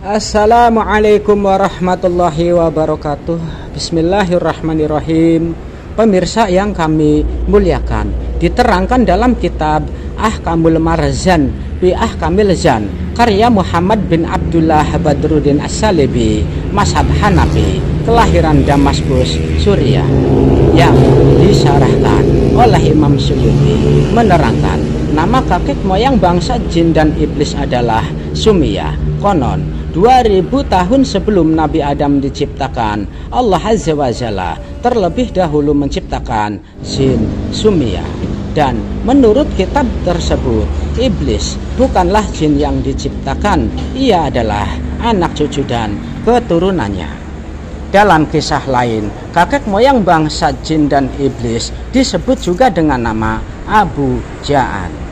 Assalamualaikum warahmatullahi wabarakatuh. Bismillahirrahmanirrahim. Pemirsa yang kami muliakan, diterangkan dalam kitab Ahkamul Marzan bi Ahkamil Zan karya Muhammad bin Abdullah Badruddin As-Salibi, mazhab Hanafi, kelahiran Damaskus, Suriah, yang disyarahkan oleh Imam Suyuti, menerangkan nama kakek moyang bangsa jin dan iblis adalah Sumiyah. Konon 2000 tahun sebelum Nabi Adam diciptakan, Allah Azza wa Jalla terlebih dahulu menciptakan jin Sumiyah. Dan menurut kitab tersebut, iblis bukanlah jin yang diciptakan, ia adalah anak cucu dan keturunannya. Dalam kisah lain, kakek moyang bangsa jin dan iblis disebut juga dengan nama Abu Ja'an.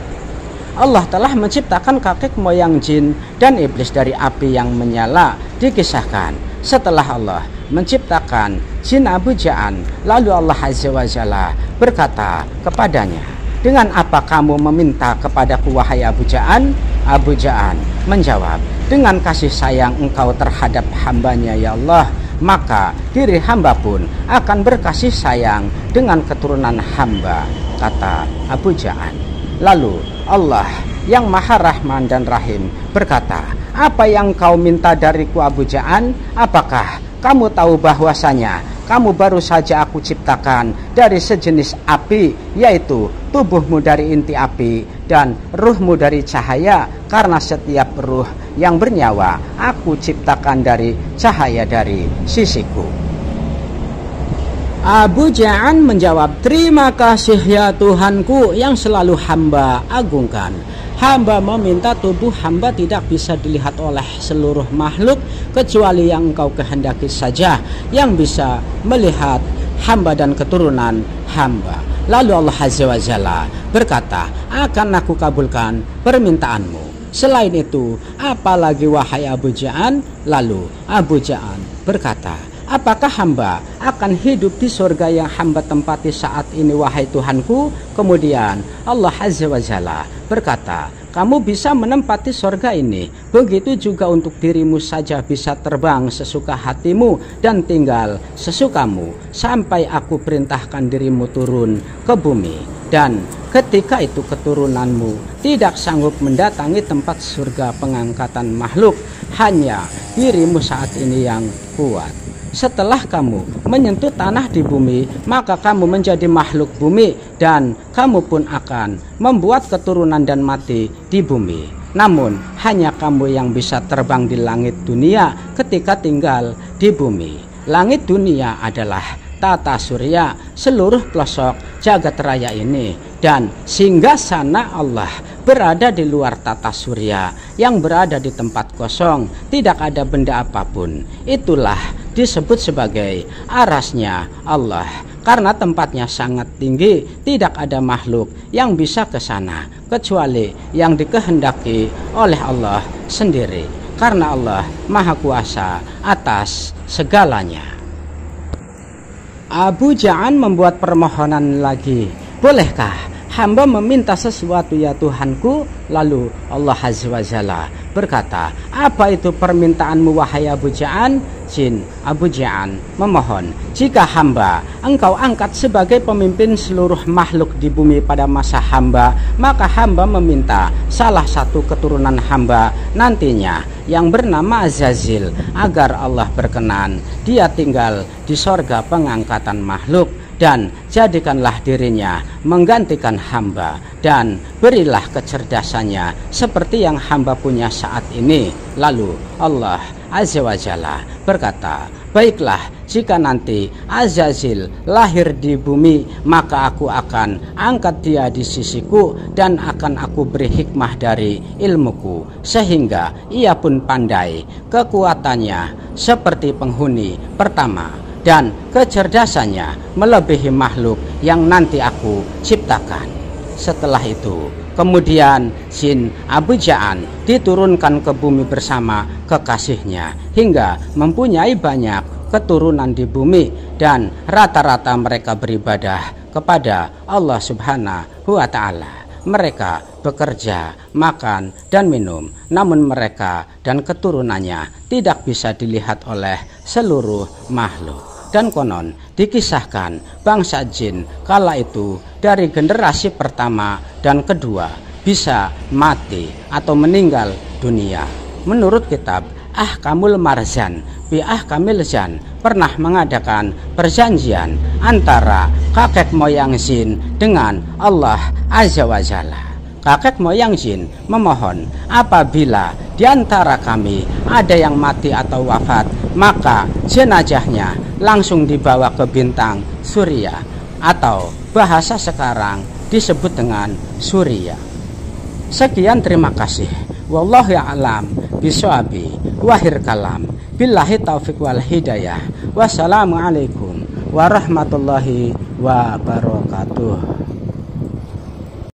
Allah telah menciptakan kakek moyang jin dan iblis dari api yang menyala. Dikisahkan setelah Allah menciptakan jin Abu Ja'an, lalu Allah Azza wa Jalla berkata kepadanya, "Dengan apa kamu meminta kepadaku wahai Abu Ja'an?" Abu Ja'an menjawab, "Dengan kasih sayang engkau terhadap hambanya ya Allah, maka diri hamba pun akan berkasih sayang dengan keturunan hamba," kata Abu Ja'an. Lalu Allah yang Maha Rahman dan Rahim berkata, "Apa yang kau minta dariku Abu Ja'an? Apakah kamu tahu bahwasanya kamu baru saja aku ciptakan dari sejenis api, yaitu tubuhmu dari inti api dan ruhmu dari cahaya, karena setiap ruh yang bernyawa aku ciptakan dari cahaya dari sisiku." Abu Ja'an menjawab, "Terima kasih ya Tuhanku yang selalu hamba agungkan. Hamba meminta tubuh hamba tidak bisa dilihat oleh seluruh makhluk kecuali yang engkau kehendaki saja yang bisa melihat hamba dan keturunan hamba." Lalu Allah Azza wa Jalla berkata, "Akan aku kabulkan permintaanmu. Selain itu, apalagi wahai Abu Ja'an?" Lalu Abu Ja'an berkata, "Apakah hamba akan hidup di surga yang hamba tempati saat ini wahai Tuhanku?" Kemudian Allah Azza wa Jalla berkata, "Kamu bisa menempati surga ini, begitu juga untuk dirimu saja bisa terbang sesuka hatimu dan tinggal sesukamu sampai aku perintahkan dirimu turun ke bumi. Dan ketika itu keturunanmu tidak sanggup mendatangi tempat surga pengangkatan makhluk, hanya dirimu saat ini yang kuat. Setelah kamu menyentuh tanah di bumi, maka kamu menjadi makhluk bumi dan kamu pun akan membuat keturunan dan mati di bumi. Namun hanya kamu yang bisa terbang di langit dunia ketika tinggal di bumi. Langit dunia adalah tata surya, seluruh pelosok jagat raya ini, dan singgasana Allah berada di luar tata surya yang berada di tempat kosong, tidak ada benda apapun. Itulah disebut sebagai arasnya Allah, karena tempatnya sangat tinggi, tidak ada makhluk yang bisa ke sana kecuali yang dikehendaki oleh Allah sendiri, karena Allah Maha Kuasa atas segalanya. Abu Ja'an membuat permohonan lagi, "Bolehkah hamba meminta sesuatu ya Tuhanku?" Lalu Allah Azza wa Jalla berkata, "Apa itu permintaanmu wahai Abu Ja'an?" Jin Abu Ja'an memohon, "Jika hamba engkau angkat sebagai pemimpin seluruh makhluk di bumi pada masa hamba, maka hamba meminta salah satu keturunan hamba nantinya yang bernama Azazil, agar Allah berkenan dia tinggal di sorga pengangkatan makhluk, dan jadikanlah dirinya menggantikan hamba, dan berilah kecerdasannya seperti yang hamba punya saat ini." Lalu Allah Azza wa Jalla berkata, "Baiklah, jika nanti Azazil lahir di bumi, maka aku akan angkat dia di sisiku dan akan aku beri hikmah dari ilmuku, sehingga ia pun pandai, kekuatannya seperti penghuni pertama, dan kecerdasannya melebihi makhluk yang nanti aku ciptakan." Setelah itu, kemudian jin Abu Ja'an diturunkan ke bumi bersama kekasihnya hingga mempunyai banyak keturunan di bumi, dan rata-rata mereka beribadah kepada Allah Subhanahu wa Ta'ala. Mereka bekerja, makan, dan minum, namun mereka dan keturunannya tidak bisa dilihat oleh seluruh makhluk. Dan konon dikisahkan bangsa jin kala itu dari generasi pertama dan kedua bisa mati atau meninggal dunia. Menurut kitab Ahkamul Marzan bi Ahkamil Zan pernah mengadakan perjanjian antara kakek moyang jin dengan Allah Azza wa Jalla. Kakek moyang jin memohon apabila di antara kami ada yang mati atau wafat, maka jenazahnya langsung dibawa ke bintang Surya, atau bahasa sekarang disebut dengan Surya. Sekian, terima kasih. Wallahu a'lam bishawab. Wahir kalam. Billahi taufiq wal hidayah. Wassalamualaikum warahmatullahi wabarakatuh.